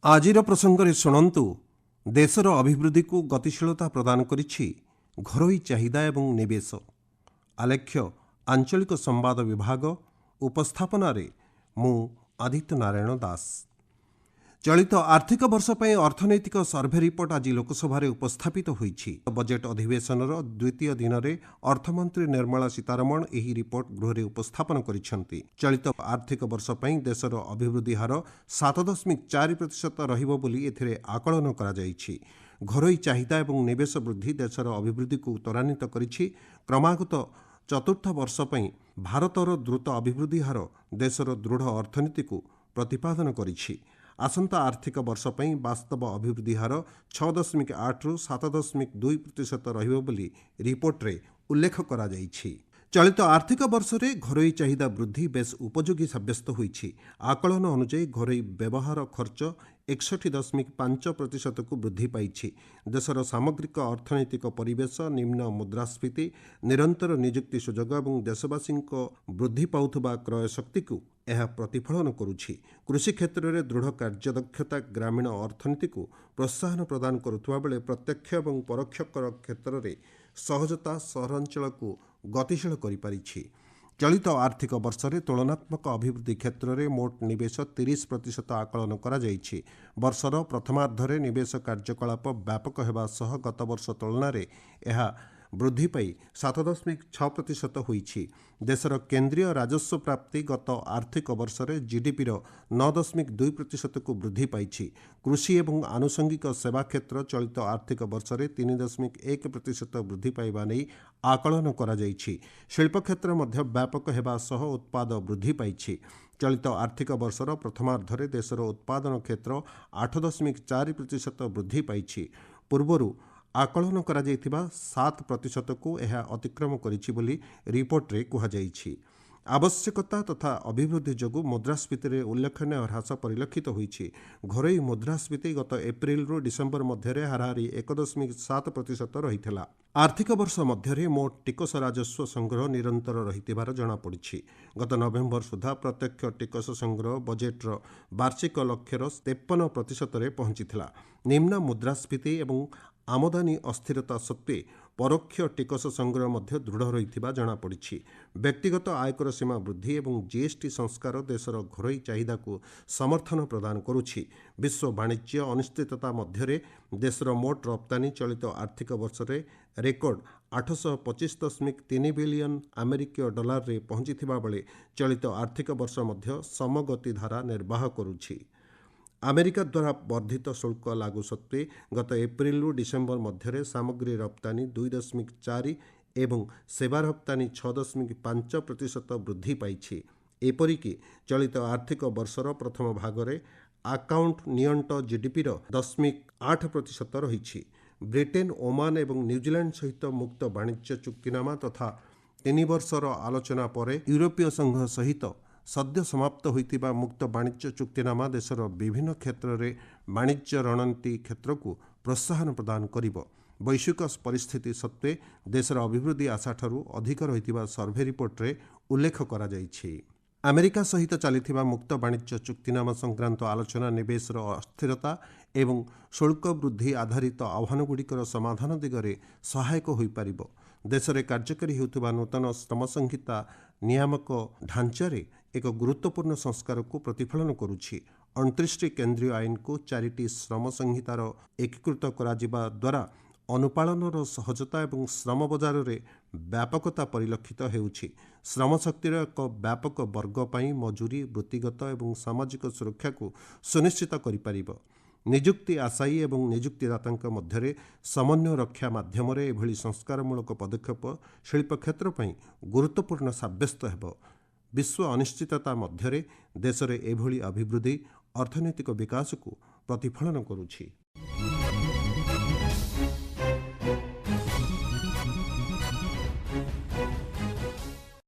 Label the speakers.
Speaker 1: ଆଜିର ପ୍ରସଙ୍ଗରେ ଶୁଣନ୍ତୁ, ଦେଶର ଅଭିବୃଦ୍ଧିକୁ ଗତିଶୀଳତା ପ୍ରଦାନ କରିଛି ଘରୋଇ ଚାହିଦା ଏବଂ ନିବେଶ। ଆଲେଖ୍ୟ ଆଞ୍ଚଳିକ ସମ୍ବାଦ ବିଭାଗ ଉପସ୍ଥାପନାରେ ମୁଁ ଆଦିତ୍ୟ ନାରାୟଣ ଦାସ। ଚଳିତ ଆର୍ଥିକ ବର୍ଷ ପାଇଁ ଅର୍ଥନୈତିକ ସର୍ଭେ ରିପୋର୍ଟ ଆଜି ଲୋକସଭାରେ ଉପସ୍ଥାପିତ ହୋଇଛି। ବଜେଟ୍ ଅଧିବେଶନର ଦ୍ୱିତୀୟ ଦିନରେ ଅର୍ଥମନ୍ତ୍ରୀ ନିର୍ମଳା ସୀତାରମଣ ଏହି ରିପୋର୍ଟ ଗୃହରେ ଉପସ୍ଥାପନ କରିଛନ୍ତି। ଚଳିତ ଆର୍ଥିକ ବର୍ଷ ପାଇଁ ଦେଶର ଅଭିବୃଦ୍ଧି ହାର 7.4% ରହିବ ବୋଲି ଏଥିରେ ଆକଳନ କରାଯାଇଛି। ଘରୋଇ ଚାହିଦା ଏବଂ ନିବେଶ ବୃଦ୍ଧି ଦେଶର ଅଭିବୃଦ୍ଧିକୁ ତ୍ୱରାନ୍ୱିତ କରିଛି। କ୍ରମାଗତ ଚତୁର୍ଥ ବର୍ଷ ପାଇଁ ଭାରତର ଦ୍ରୁତ ଅଭିବୃଦ୍ଧି ହାର ଦେଶର ଦୃଢ଼ ଅର୍ଥନୀତିକୁ ପ୍ରତିପାଦନ କରିଛି। ଆସନ୍ତା ଆର୍ଥିକ ବର୍ଷ ପାଇଁ ବାସ୍ତବ ଅଭିବୃଦ୍ଧି ହାର 6.8ରୁ 7.2% ରହିବ ବୋଲି ରିପୋର୍ଟରେ ଉଲ୍ଲେଖ କରାଯାଇଛି। ଚଳିତ ଆର୍ଥିକ ବର୍ଷରେ ଘରୋଇ ଚାହିଦା ବୃଦ୍ଧି ବେଶ୍ ଉପଯୋଗୀ ସାବ୍ୟସ୍ତ ହୋଇଛି। ଆକଳନ ଅନୁଯାୟୀ ଘରୋଇ ବ୍ୟବହାର ଖର୍ଚ୍ଚ 61.5%କୁ ବୃଦ୍ଧି ପାଇଛି। ଦେଶର ସାମଗ୍ରିକ ଅର୍ଥନୈତିକ ପରିବେଶ, ନିମ୍ନ ମୁଦ୍ରାସ୍ଫୀତି, ନିରନ୍ତର ନିଯୁକ୍ତି ସୁଯୋଗ ଏବଂ ଦେଶବାସୀଙ୍କ ବୃଦ୍ଧି ପାଉଥିବା କ୍ରୟ ଶକ୍ତିକୁ ଏହା ପ୍ରତିଫଳନ କରୁଛି। କୃଷି କ୍ଷେତ୍ରରେ ଦୃଢ଼ କାର୍ଯ୍ୟଦକ୍ଷତା ଗ୍ରାମୀଣ ଅର୍ଥନୀତିକୁ ପ୍ରୋତ୍ସାହନ ପ୍ରଦାନ କରୁଥିବା ବେଳେ ପ୍ରତ୍ୟକ୍ଷ ଏବଂ ପରୋକ୍ଷ କର କ୍ଷେତ୍ରରେ ସହଜତା ସହରାଞ୍ଚଳକୁ ଗତିଶୀଳ କରିପାରିଛି। ଚଳିତ ଆର୍ଥିକ ବର୍ଷରେ ତୁଳନାତ୍ମକ ଅଭିବୃଦ୍ଧି କ୍ଷେତ୍ରରେ ମୋଟ ନିବେଶ 30% ଆକଳନ କରାଯାଇଛି। ବର୍ଷର ପ୍ରଥମାର୍ଦ୍ଧରେ ନିବେଶ କାର୍ଯ୍ୟକଳାପ ବ୍ୟାପକ ହେବା ସହ ଗତବର୍ଷ ତୁଳନାରେ ଏହା ବୃଦ୍ଧି ପାଇ 7.6% ହୋଇଛି। ଦେଶର କେନ୍ଦ୍ରୀୟ ରାଜସ୍ୱ ପ୍ରାପ୍ତି ଗତ ଆର୍ଥିକ ବର୍ଷରେ ଜିଡିପିର 9.2%କୁ ବୃଦ୍ଧି ପାଇଛି। କୃଷି ଏବଂ ଆନୁଷଙ୍ଗିକ ସେବା କ୍ଷେତ୍ର ଚଳିତ ଆର୍ଥିକ ବର୍ଷରେ 3.1% ବୃଦ୍ଧି ପାଇବା ନେଇ ଆକଳନ କରାଯାଇଛି। ଶିଳ୍ପ କ୍ଷେତ୍ର ମଧ୍ୟ ବ୍ୟାପକ ହେବା ସହ ଉତ୍ପାଦ ବୃଦ୍ଧି ପାଇଛି। ଚଳିତ ଆର୍ଥିକ ବର୍ଷର ପ୍ରଥମାର୍ଦ୍ଧରେ ଦେଶର ଉତ୍ପାଦନ କ୍ଷେତ୍ର 8.4% ବୃଦ୍ଧି ପାଇଛି। ପୂର୍ବରୁ ଆକଳନ କରାଯାଇଥିବା 7%କୁ ଏହା ଅତିକ୍ରମ କରିଛି ବୋଲି ରିପୋର୍ଟରେ କୁହାଯାଇଛି। ଆବଶ୍ୟକତା ତଥା ଅଭିବୃଦ୍ଧି ଯୋଗୁଁ ମୁଦ୍ରାସ୍ଫୀତିରେ ଉଲ୍ଲେଖନୀୟ ହ୍ରାସ ପରିଲକ୍ଷିତ ହୋଇଛି। ଘରୋଇ ମୁଦ୍ରାସ୍ଫୀତି ଗତ ଏପ୍ରିଲରୁ ଡିସେମ୍ବର ମଧ୍ୟରେ ହାରାହାରି 1.7% ରହିଥିଲା। ଆର୍ଥିକ ବର୍ଷ ମଧ୍ୟରେ ମୋଟ ଟିକସ ରାଜସ୍ୱ ସଂଗ୍ରହ ନିରନ୍ତର ରହିଥିବାର ଜଣାପଡ଼ିଛି। ଗତ ନଭେମ୍ବର ସୁଦ୍ଧା ପ୍ରତ୍ୟକ୍ଷ ଟିକସ ସଂଗ୍ରହ ବଜେଟ୍ର ବାର୍ଷିକ ଲକ୍ଷ୍ୟର 53%ରେ ପହଞ୍ଚିଥିଲା। ନିମ୍ନ ମୁଦ୍ରାସ୍ଫୀତି ଏବଂ ଆମଦାନୀ ଅସ୍ଥିରତା ସତ୍ତ୍ୱେ ପରୋକ୍ଷ ଟିକସ ସଂଗ୍ରହ ମଧ୍ୟ ଦୃଢ଼ ରହିଥିବା ଜଣାପଡ଼ିଛି। ବ୍ୟକ୍ତିଗତ ଆୟକର ସୀମା ବୃଦ୍ଧି ଏବଂ ଜିଏସ୍ଟି ସଂସ୍କାର ଦେଶର ଘରୋଇ ଚାହିଦାକୁ ସମର୍ଥନ ପ୍ରଦାନ କରୁଛି। ବିଶ୍ୱ ବାଣିଜ୍ୟ ଅନିଶ୍ଚିତତା ମଧ୍ୟରେ ଦେଶର ମୋଟ ରପ୍ତାନି ଚଳିତ ଆର୍ଥିକ ବର୍ଷରେ ରେକର୍ଡ 825.3 ବିଲିୟନ ଆମେରିକୀୟ ଡଲାରରେ ପହଞ୍ଚିଥିବା ବେଳେ ଚଳିତ ଆର୍ଥିକ ବର୍ଷ ମଧ୍ୟ ସମଗତି ଧାରା ନିର୍ବାହ କରୁଛି। ଆମେରିକା ଦ୍ୱାରା ବର୍ଦ୍ଧିତ ଶୁଳ୍କ ଲାଗୁ ସତ୍ତ୍ୱେ ଗତ ଏପ୍ରିଲରୁ ଡିସେମ୍ବର ମଧ୍ୟରେ ସାମଗ୍ରୀ ରପ୍ତାନି 2.4 ଏବଂ ସେବା ରପ୍ତାନି 6.5% ବୃଦ୍ଧି ପାଇଛି। ଏପରିକି ଚଳିତ ଆର୍ଥିକ ବର୍ଷର ପ୍ରଥମ ଭାଗରେ ଆକାଉଣ୍ଟ ନିଅଣ୍ଟ ଜିଡିପିର 0.8% ରହିଛି। ବ୍ରିଟେନ୍, ଓମାନ ଏବଂ ନ୍ୟୁଜିଲାଣ୍ଡ ସହିତ ମୁକ୍ତ ବାଣିଜ୍ୟ ଚୁକ୍ତିନାମା ତଥା 3 ବର୍ଷର ଆଲୋଚନା ପରେ ୟୁରୋପୀୟ ସଂଘ ସହିତ ସଦ୍ୟ ସମାପ୍ତ ହୋଇଥିବା ମୁକ୍ତ ବାଣିଜ୍ୟ ଚୁକ୍ତିନାମା ଦେଶର ବିଭିନ୍ନ କ୍ଷେତ୍ରରେ ବାଣିଜ୍ୟ ରଣନୀତି କ୍ଷେତ୍ରକୁ ପ୍ରୋତ୍ସାହନ ପ୍ରଦାନ କରିବ। ବୈଶ୍ୱିକ ପରିସ୍ଥିତି ସତ୍ତ୍ୱେ ଦେଶର ଅଭିବୃଦ୍ଧି ଆଶାଠାରୁ ଅଧିକ ରହିଥିବା ସର୍ଭେ ରିପୋର୍ଟରେ ଉଲ୍ଲେଖ କରାଯାଇଛି। ଆମେରିକା ସହିତ ଚାଲିଥିବା ମୁକ୍ତ ବାଣିଜ୍ୟ ଚୁକ୍ତିନାମା ସଂକ୍ରାନ୍ତ ଆଲୋଚନା ନିବେଶର ଅସ୍ଥିରତା ଏବଂ ଶୁଳ୍କ ବୃଦ୍ଧି ଆଧାରିତ ଆହ୍ୱାନଗୁଡ଼ିକର ସମାଧାନ ଦିଗରେ ସହାୟକ ହୋଇପାରିବ। ଦେଶରେ କାର୍ଯ୍ୟକାରୀ ହେଉଥିବା ନୂତନ ଶ୍ରମ ସଂହିତା ନିୟାମକ ଢାଞ୍ଚାରେ ଏକ ଗୁରୁତ୍ୱପୂର୍ଣ୍ଣ ସଂସ୍କାରକୁ ପ୍ରତିଫଳନ କରୁଛି। 29ଟି କେନ୍ଦ୍ରୀୟ ଆଇନକୁ 4ଟି ଶ୍ରମ ସଂହିତାର ଏକୀକୃତ କରାଯିବା ଦ୍ୱାରା ଅନୁପାଳନର ସହଜତା ଏବଂ ଶ୍ରମ ବଜାରରେ ବ୍ୟାପକତା ପରିଲକ୍ଷିତ ହେଉଛି। ଶ୍ରମଶକ୍ତିର ଏକ ବ୍ୟାପକ ବର୍ଗ ପାଇଁ ମଜୁରୀ, ବୃତ୍ତିଗତ ଏବଂ ସାମାଜିକ ସୁରକ୍ଷାକୁ ସୁନିଶ୍ଚିତ କରିପାରିବ। ନିଯୁକ୍ତି ଆଶାୟୀ ଏବଂ ନିଯୁକ୍ତିଦାତାଙ୍କ ମଧ୍ୟରେ ସମନ୍ୱୟ ରକ୍ଷା ମାଧ୍ୟମରେ ଏଭଳି ସଂସ୍କାରମୂଳକ ପଦକ୍ଷେପ ଶିଳ୍ପ କ୍ଷେତ୍ର ପାଇଁ ଗୁରୁତ୍ୱପୂର୍ଣ୍ଣ ସାବ୍ୟସ୍ତ ହେବ। ବିଶ୍ୱ ଅନିଶ୍ଚିତତା ମଧ୍ୟରେ ଦେଶରେ ଏଭଳି ଅଭିବୃଦ୍ଧି ଅର୍ଥନୈତିକ ବିକାଶକୁ ପ୍ରତିଫଳନ କରୁଛି।